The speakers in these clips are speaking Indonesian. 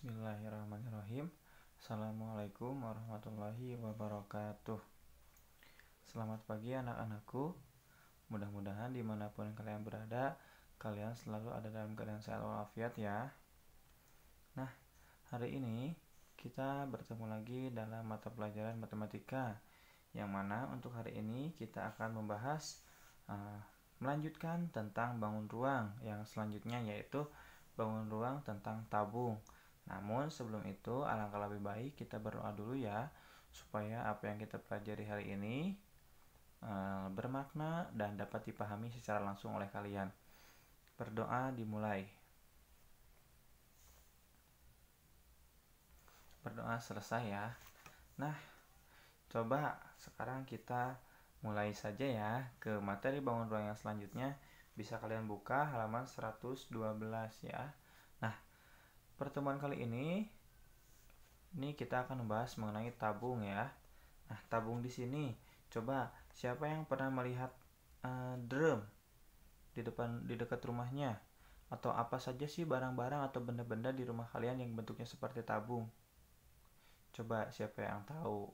Bismillahirrahmanirrahim. Assalamualaikum warahmatullahi wabarakatuh. Selamat pagi anak-anakku. Mudah-mudahan dimanapun kalian berada, kalian selalu ada dalam keadaan sehat walafiat ya. Nah, hari ini kita bertemu lagi dalam mata pelajaran matematika, yang mana untuk hari ini kita akan membahas melanjutkan tentang bangun ruang yang selanjutnya, yaitu bangun ruang tentang tabung. Namun sebelum itu, alangkah lebih baik kita berdoa dulu ya, supaya apa yang kita pelajari hari ini bermakna dan dapat dipahami secara langsung oleh kalian. Berdoa dimulai. Berdoa selesai ya. Nah, coba sekarang kita mulai saja ya ke materi bangun ruang yang selanjutnya. Bisa kalian buka halaman 112 ya. Nah, pertemuan kali ini kita akan membahas mengenai tabung ya. Nah, tabung di sini, coba siapa yang pernah melihat drum di dekat rumahnya? Atau apa saja sih barang-barang atau benda-benda di rumah kalian yang bentuknya seperti tabung? Coba siapa yang tahu?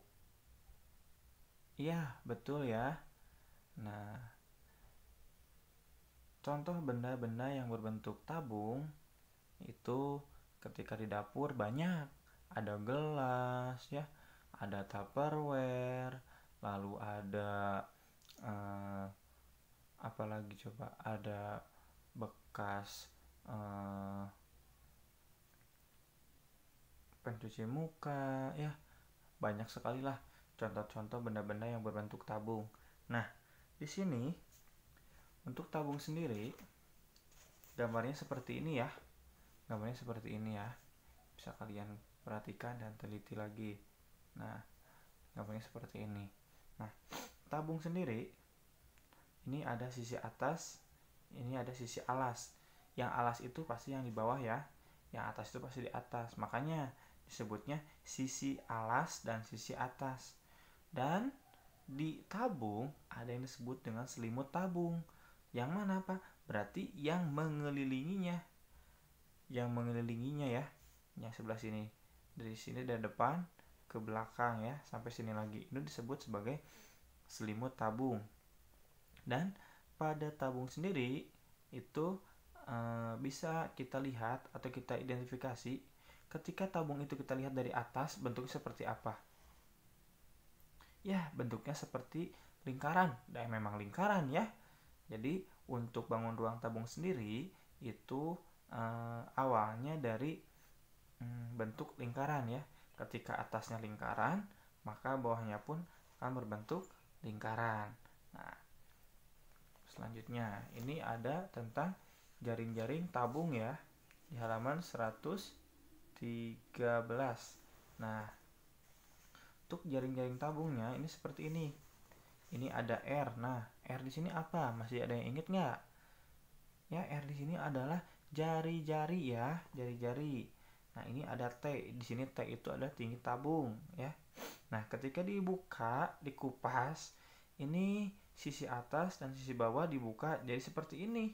Iya, betul ya. Nah, contoh benda-benda yang berbentuk tabung itu ketika di dapur banyak. Ada gelas ya, ada tupperware, lalu ada apalagi coba, ada bekas pencuci muka ya. Banyak sekali lah contoh-contoh benda-benda yang berbentuk tabung. Nah, di sini untuk tabung sendiri gambarnya seperti ini ya. Gambarnya seperti ini ya. Bisa kalian perhatikan dan teliti lagi. Nah, gambarnya seperti ini. Nah, tabung sendiri ini ada sisi atas, ini ada sisi alas. Yang alas itu pasti yang di bawah ya. Yang atas itu pasti di atas. Makanya disebutnya sisi alas dan sisi atas. Dan di tabung ada yang disebut dengan selimut tabung. Yang mana apa? Berarti yang mengelilinginya. Yang mengelilinginya ya. Yang sebelah sini. Dari sini dari depan ke belakang ya, sampai sini lagi. Itu disebut sebagai selimut tabung. Dan pada tabung sendiri itu bisa kita lihat atau kita identifikasi ketika tabung itu kita lihat dari atas bentuknya seperti apa. Ya, bentuknya seperti lingkaran. Dan memang lingkaran ya. Jadi untuk bangun ruang tabung sendiri itu awalnya dari bentuk lingkaran ya. Ketika atasnya lingkaran, maka bawahnya pun akan berbentuk lingkaran. Nah, selanjutnya ini ada tentang jaring-jaring tabung ya, di halaman 113. Nah, untuk jaring-jaring tabungnya ini seperti ini. Ini ada R. Nah, R di sini apa? Masih ada yang inget nggak? Ya, R di sini adalah jari-jari ya, jari-jari. Nah, ini ada T. Di sini T itu adalah tinggi tabung ya. Nah, ketika dibuka, dikupas, ini sisi atas dan sisi bawah dibuka jadi seperti ini.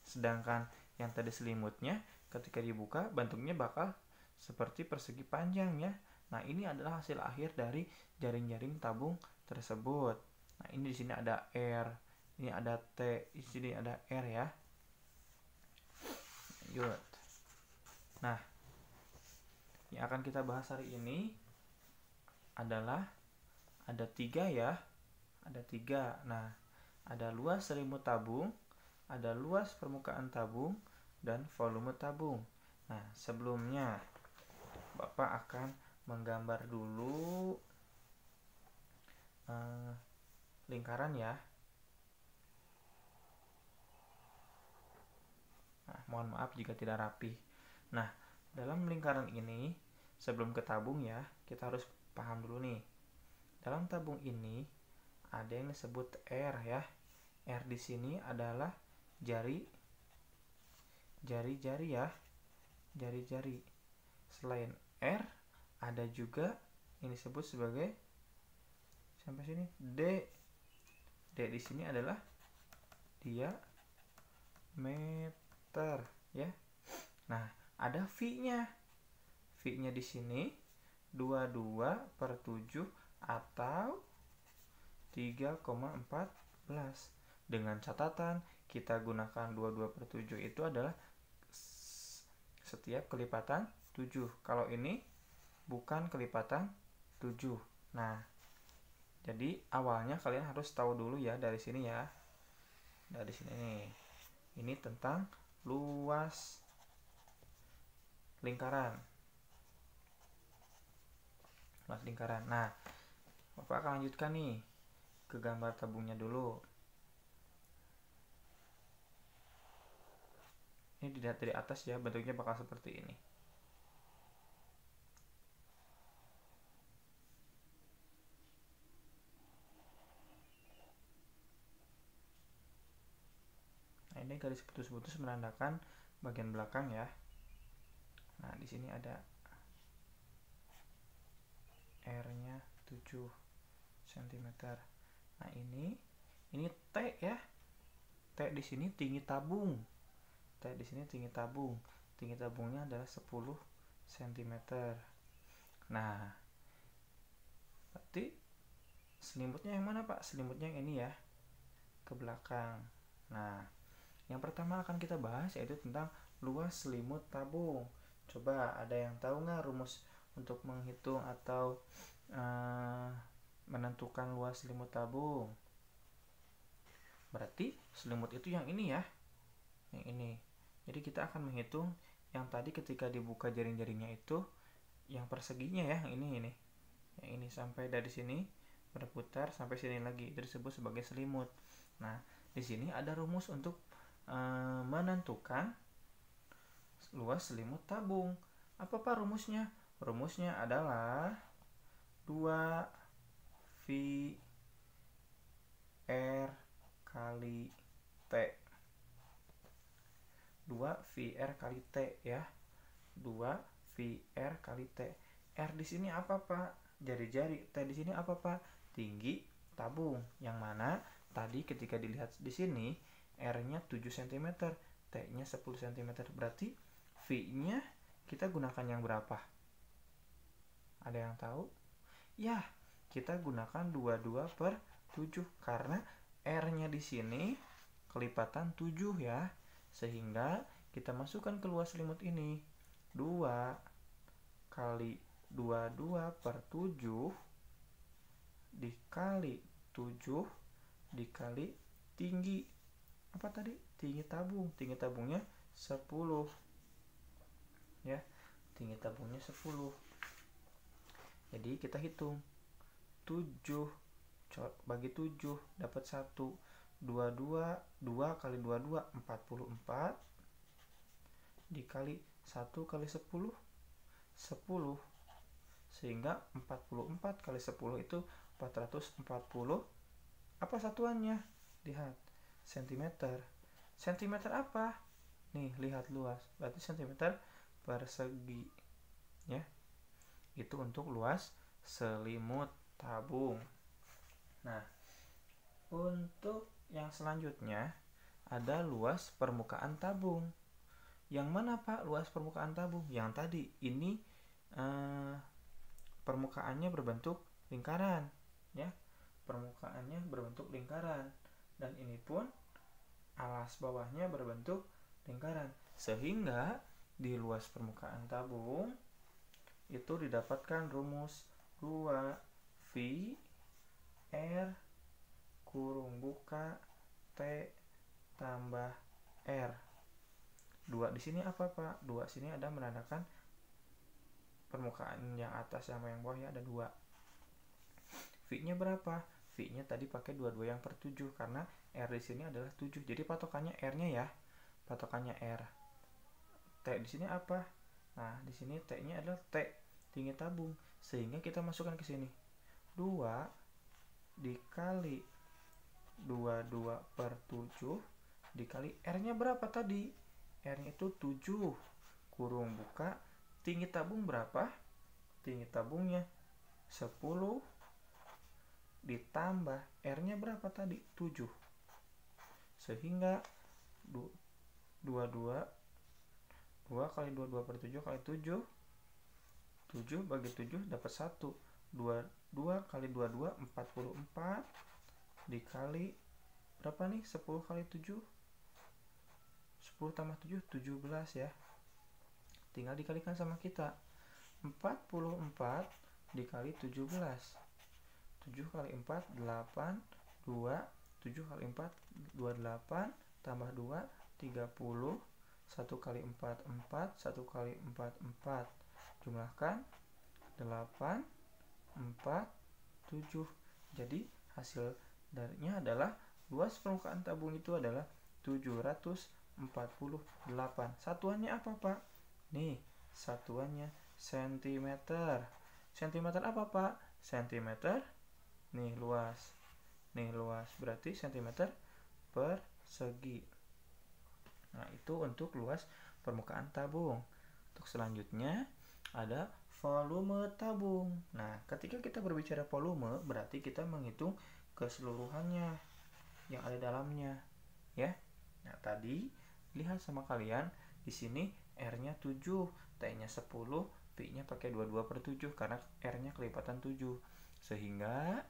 Sedangkan yang tadi selimutnya ketika dibuka bentuknya bakal seperti persegi panjang ya. Nah, ini adalah hasil akhir dari jaring-jaring tabung tersebut. Nah, ini di sini ada R, ini ada T, di sini ada R ya. Good. Nah, yang akan kita bahas hari ini adalah ada 3 ya. Ada 3. Nah, ada luas selimut tabung, ada luas permukaan tabung, dan volume tabung. Nah, sebelumnya Bapak akan menggambar dulu lingkaran ya. Nah, mohon maaf jika tidak rapi. Nah, dalam lingkaran ini sebelum ke tabung ya, kita harus paham dulu nih. Dalam tabung ini ada yang disebut R ya. R di sini adalah jari-jari ya. Jari-jari. Selain R ada juga yang disebut sebagai sampai sini D. D di sini adalah diameter ya. Nah, ada V-nya. V-nya di sini 22/7 atau 3,14. Dengan catatan kita gunakan 22/7 itu adalah setiap kelipatan 7. Kalau ini bukan kelipatan 7. Nah, jadi awalnya kalian harus tahu dulu ya dari sini ya. Dari sini nih. Ini tentang luas lingkaran. Luas lingkaran. Nah, Bapak akan lanjutkan nih ke gambar tabungnya dulu. Ini dilihat dari atas ya, bentuknya bakal seperti ini. Nah, ini garis putus-putus menandakan bagian belakang ya. Nah, di sini ada R-nya 7 cm. Nah, ini T ya. T di sini tinggi tabung. T di sini tinggi tabung. Tinggi tabungnya adalah 10 cm. Nah, berarti selimutnya yang mana, Pak? Selimutnya yang ini ya, ke belakang. Nah, yang pertama akan kita bahas yaitu tentang luas selimut tabung. Coba ada yang tahu nggak rumus untuk menghitung atau menentukan luas selimut tabung? Berarti selimut itu yang ini ya, yang ini. Jadi kita akan menghitung yang tadi ketika dibuka jaring-jaringnya itu yang perseginya ya, yang ini. Yang ini sampai dari sini berputar sampai sini lagi, itu disebut sebagai selimut. Nah, di sini ada rumus untuk menentukan luas selimut tabung. Apa Pak rumusnya? Rumusnya adalah 2 V R kali T. 2 VR kali T ya. 2 VR kali T. R di sini apa Pak? Jari-jari. T di sini apa Pak? Tinggi tabung. Yang mana tadi ketika dilihat di sini R-nya 7 cm, T-nya 10 cm. Berarti V-nya kita gunakan yang berapa? Ada yang tahu? Ya, kita gunakan 22/7 karena R-nya di sini kelipatan 7 ya. Sehingga kita masukkan ke luas selimut ini 2 kali 22/7 dikali 7 dikali tinggi. Apa tadi? Tinggi tabung. Tinggi tabungnya 10. Ya, tinggi tabungnya 10. Jadi kita hitung 7 bagi 7 dapat 1. 2 kali 22 44 dikali 1 kali 10 10. Sehingga 44 kali 10 itu 440. Apa satuannya? Lihat, cm. Cm apa? Nih, lihat luas. Berarti cm persegi. Ya. Itu untuk luas selimut tabung. Nah, untuk yang selanjutnya ada luas permukaan tabung. Yang mana Pak luas permukaan tabung? Yang tadi. Ini permukaannya berbentuk lingkaran ya. Permukaannya berbentuk lingkaran dan ini pun alas bawahnya berbentuk lingkaran. Sehingga di luas permukaan tabung itu didapatkan rumus 2 V R kurung buka T tambah R. 2 di sini apa Pak? 2 sini ada menandakan permukaan yang atas sama yang bawah ya, ada 2. V-nya berapa? V-nya tadi pakai 22 yang per 7 karena R di sini adalah 7. Jadi patokannya R-nya ya. Patokannya R. T di sini apa? Nah, di sini T-nya adalah T, tinggi tabung. Sehingga kita masukkan ke sini. 2 dikali 22/7 dikali R-nya berapa tadi? R-nya itu 7 kurung buka. Tinggi tabung berapa? Tinggi tabungnya 10 ditambah R-nya berapa tadi? 7. Sehingga 2 kali 22/7 kali 7 7 bagi 7 dapat 1. 2 kali 22 44 dikali berapa nih? 10 kali 7. 10 tambah 7 17 ya. Tinggal dikalikan sama kita. 44 dikali 17. 7 kali 4 8 2. 7 kali 4 28 tambah 2 30. 1 kali 4 4. 1 kali 4 4. Jumlahkan 8 4 7. Jadi hasil darinya adalah luas permukaan tabung itu adalah 748. Satuannya apa, Pak? Nih, satuannya sentimeter. Sentimeter apa, Pak? Sentimeter. Nih luas. Nih luas. Berarti sentimeter persegi. Nah, itu untuk luas permukaan tabung. Untuk selanjutnya ada volume tabung. Nah, ketika kita berbicara volume, berarti kita menghitung keseluruhannya yang ada dalamnya, ya. Nah, tadi lihat sama kalian, di sini R-nya 7, T-nya 10, P-nya pakai 22/7 karena R-nya kelipatan 7. Sehingga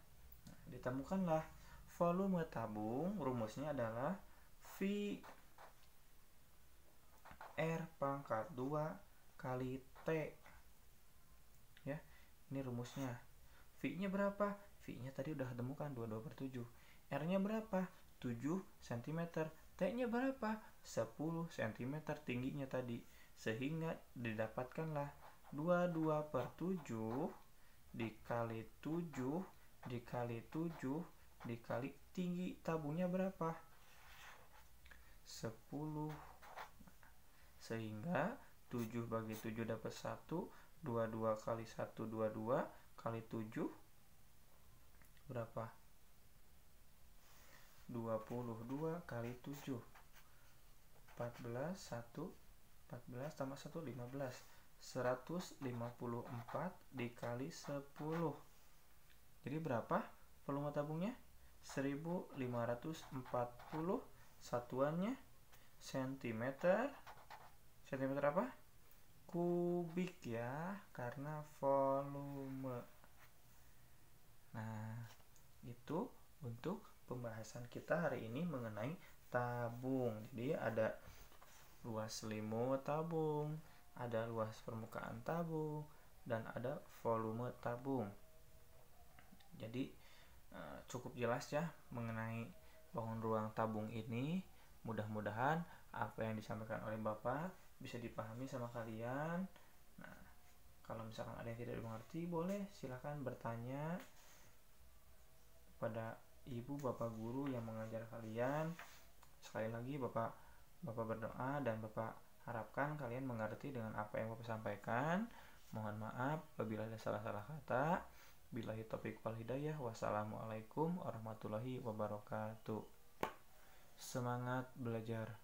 ditemukanlah volume tabung, rumusnya adalah V R pangkat 2 kali T. Ya, ini rumusnya. V-nya berapa? V-nya tadi udah temukan 22/7. R-nya berapa? 7 cm. T-nya berapa? 10 cm tingginya tadi. Sehingga didapatkanlah 22/7 dikali 7 dikali 7 dikali tinggi tabungnya berapa? 10. Sehingga 7 bagi 7 dapat 1. 22 kali 1 22 kali 7 berapa? 22 kali 7 14 1 14 tambah 1 15. 154 dikali 10. Jadi berapa volume tabungnya? 1540. Satuannya sentimeter. Sentimeter apa? Kubik ya, karena volume. Nah, itu untuk pembahasan kita hari ini mengenai tabung. Jadi ada luas selimut tabung, ada luas permukaan tabung, dan ada volume tabung. Jadi cukup jelas ya mengenai bangun ruang tabung ini. Mudah-mudahan apa yang disampaikan oleh Bapak bisa dipahami sama kalian. Nah, kalau misalkan ada yang tidak dimengerti, boleh silahkan bertanya pada ibu bapak guru yang mengajar kalian. Sekali lagi Bapak berdoa dan Bapak harapkan kalian mengerti dengan apa yang Bapak sampaikan. Mohon maaf apabila ada salah-salah kata. Billahi taufiq wal hidayah. Wassalamualaikum warahmatullahi wabarakatuh. Semangat belajar.